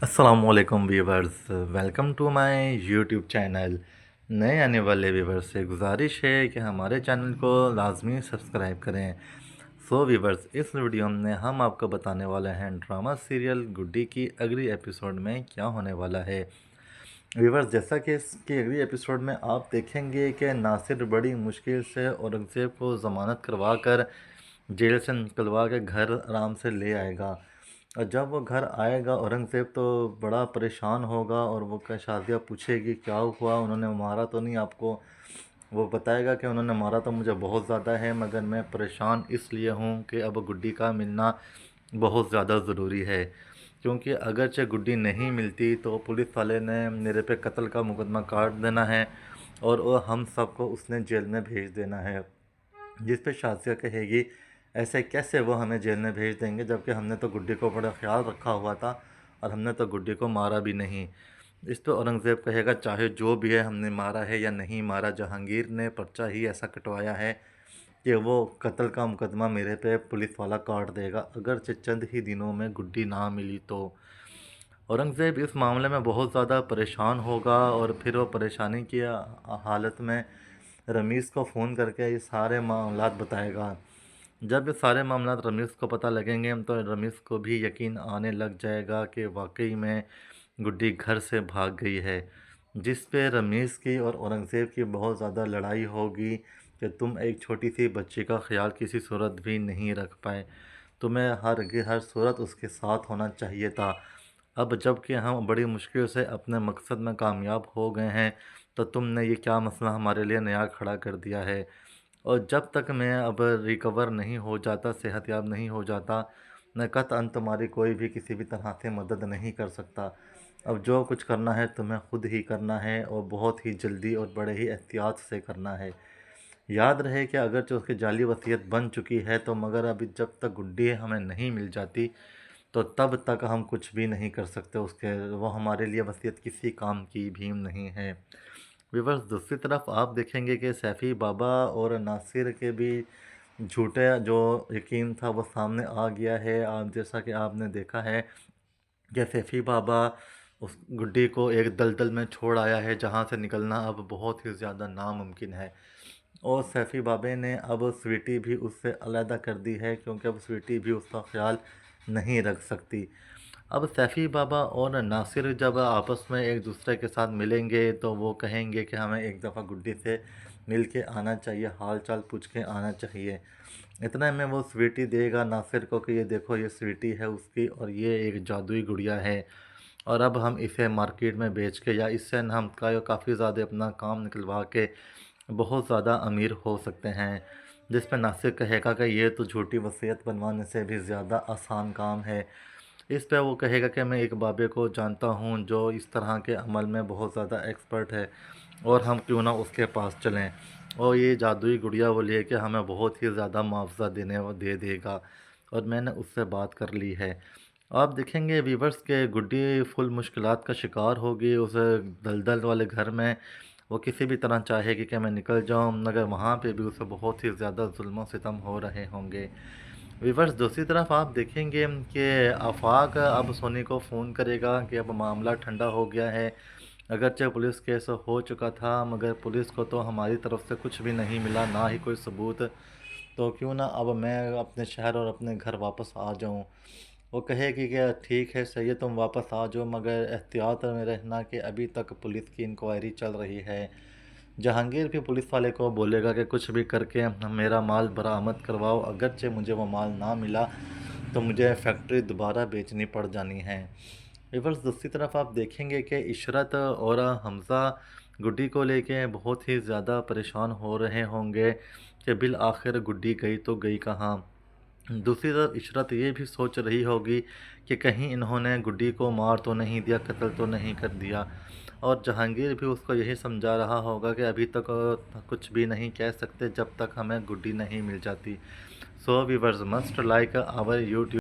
अस्सलामुअलैकुम viewers, welcome to my YouTube channel. नए आने वाले व्यूवर्स से गुजारिश है कि हमारे चैनल को लाजमी सब्सक्राइब करें। सो व्यूवर्स, इस वीडियो में हम आपको बताने वाले हैं ड्रामा सीरियल गुड्डी की अगली एपिसोड में क्या होने वाला है। व्यूवर्स, जैसा कि इसकी अगली एपिसोड में आप देखेंगे कि नासिर बड़ी मुश्किल से औरंगज़ेब को ज़मानत करवा कर जेल से निकलवा के घर आराम से ले आएगा। और जब वो घर आएगा औरंगज़ेब तो बड़ा परेशान होगा और वो शादिया पूछेगी क्या हुआ, उन्होंने मारा तो नहीं आपको। वो बताएगा कि उन्होंने मारा तो मुझे बहुत ज़्यादा है, मगर मैं परेशान इसलिए हूँ कि अब गुड्डी का मिलना बहुत ज़्यादा ज़रूरी है, क्योंकि अगरचे गुड्डी नहीं मिलती तो पुलिस वाले ने मेरे पे कत्ल का मुकदमा काट देना है और वो हम सबको उसने जेल में भेज देना है। जिस पे शाज़िया कहेगी ऐसे कैसे वो हमें जेल में भेज देंगे, जबकि हमने तो गुड्डी को बड़ा ख्याल रखा हुआ था और हमने तो गुड्डी को मारा भी नहीं। इस पे औरंगज़ेब कहेगा चाहे जो भी है, हमने मारा है या नहीं मारा, जहांगीर ने पर्चा ही ऐसा कटवाया है कि वो कत्ल का मुकदमा मेरे पे पुलिस वाला काट देगा अगर चंद ही दिनों में गुड्डी ना मिली तो। औरंगज़ेब इस मामले में बहुत ज़्यादा परेशान होगा और फिर वो परेशानी की हालत में रमीज़ को फ़ोन करके ये सारे मामलात बताएगा। जब ये सारे मामलात रमीज़ को पता लगेंगे तो रमीज़ को भी यकीन आने लग जाएगा कि वाकई में गुड्डी घर से भाग गई है। जिस पे रमीज़ की और औरंगज़ेब की बहुत ज़्यादा लड़ाई होगी कि तुम एक छोटी सी बच्ची का ख्याल किसी सूरत भी नहीं रख पाए, तुम्हें हर सूरत उसके साथ होना चाहिए था। अब जबकि हम बड़ी मुश्किल से अपने मकसद में कामयाब हो गए हैं तो तुमने ये क्या मसला हमारे लिए नया खड़ा कर दिया है। और जब तक मैं अब रिकवर नहीं हो जाता, सेहतयाब नहीं हो जाता, मैं कतई तुम्हारी कोई भी किसी भी तरह से मदद नहीं कर सकता। अब जो कुछ करना है तुम्हें खुद ही करना है और बहुत ही जल्दी और बड़े ही एहतियात से करना है। याद रहे कि अगर जो उसकी जाली वसीयत बन चुकी है तो मगर अभी जब तक गुड्डी हमें नहीं मिल जाती तो तब तक हम कुछ भी नहीं कर सकते उसके, वो हमारे लिए वसीयत किसी काम की भी नहीं है। व्यूअर्स, दूसरी तरफ आप देखेंगे कि सैफ़ी बाबा और नासिर के भी झूठे जो यकीन था वो सामने आ गया है। आप जैसा कि आपने देखा है कि सैफ़ी बाबा उस गुड्डी को एक दलदल में छोड़ आया है जहां से निकलना अब बहुत ही ज़्यादा नामुमकिन है। और सैफ़ी बाबे ने अब स्वीटी भी उससे अलहदा कर दी है, क्योंकि अब स्वीटी भी उसका ख्याल नहीं रख सकती। अब सैफ़ी बाबा और नासिर जब आपस में एक दूसरे के साथ मिलेंगे तो वो कहेंगे कि हमें एक दफ़ा गुड्डी से मिल के आना चाहिए, हाल चाल पूछ के आना चाहिए। इतने में वो स्वीटी देगा नासिर को कि ये देखो ये स्वीटी है उसकी और ये एक जादुई गुड़िया है और अब हम इसे मार्केट में बेच के या इससे हम काफ़ी ज़्यादा अपना काम निकलवा के बहुत ज़्यादा अमीर हो सकते हैं। जिस पर नासिर कहेगा कि ये तो झूठी वसीयत बनवाने से भी ज़्यादा आसान काम है। इस पे वो कहेगा कि मैं एक बाबे को जानता हूँ जो इस तरह के अमल में बहुत ज़्यादा एक्सपर्ट है और हम क्यों ना उसके पास चलें, और ये जादुई गुड़िया वो लेके हमें बहुत ही ज़्यादा मुआवजा देने वो दे देगा और मैंने उससे बात कर ली है। आप देखेंगे वीवर्स के गुड्डी फुल मुश्किलात का शिकार होगी उस दलदल वाले घर में। वो किसी भी तरह चाहेगी कि मैं निकल जाऊं, मगर वहाँ पे भी उसे बहुत ही ज़्यादा जुल्म सितम हो रहे होंगे। वीवर्स, दूसरी तरफ आप देखेंगे कि आफाक अब सोनी को फ़ोन करेगा कि अब मामला ठंडा हो गया है। अगरचे पुलिस केस हो चुका था मगर पुलिस को तो हमारी तरफ से कुछ भी नहीं मिला, ना ही कोई सबूत, तो क्यों ना अब मैं अपने शहर और अपने घर वापस आ जाऊं। वो कहेगी कि ठीक है, सही है, तुम वापस आ जाओ, मगर एहतियात में रहना कि अभी तक पुलिस की इंक्वायरी चल रही है। जहांगीर भी पुलिस वाले को बोलेगा कि कुछ भी करके मेरा माल बरामद करवाओ, अगरचे मुझे वो माल ना मिला तो मुझे फैक्ट्री दोबारा बेचनी पड़ जानी है। रिवर्स, दूसरी तरफ आप देखेंगे कि इशरत और हमज़ा गुड्डी को लेके बहुत ही ज़्यादा परेशान हो रहे होंगे कि बिल आखिर गुड्डी गई तो गई कहाँ। दूसरी तरफ इशरत ये भी सोच रही होगी कि कहीं इन्होंने गुड्डी को मार तो नहीं दिया, कत्ल तो नहीं कर दिया। और जहांगीर भी उसको यही समझा रहा होगा कि अभी तक कुछ भी नहीं कह सकते जब तक हमें गुड्डी नहीं मिल जाती। So viewers, must like our YouTube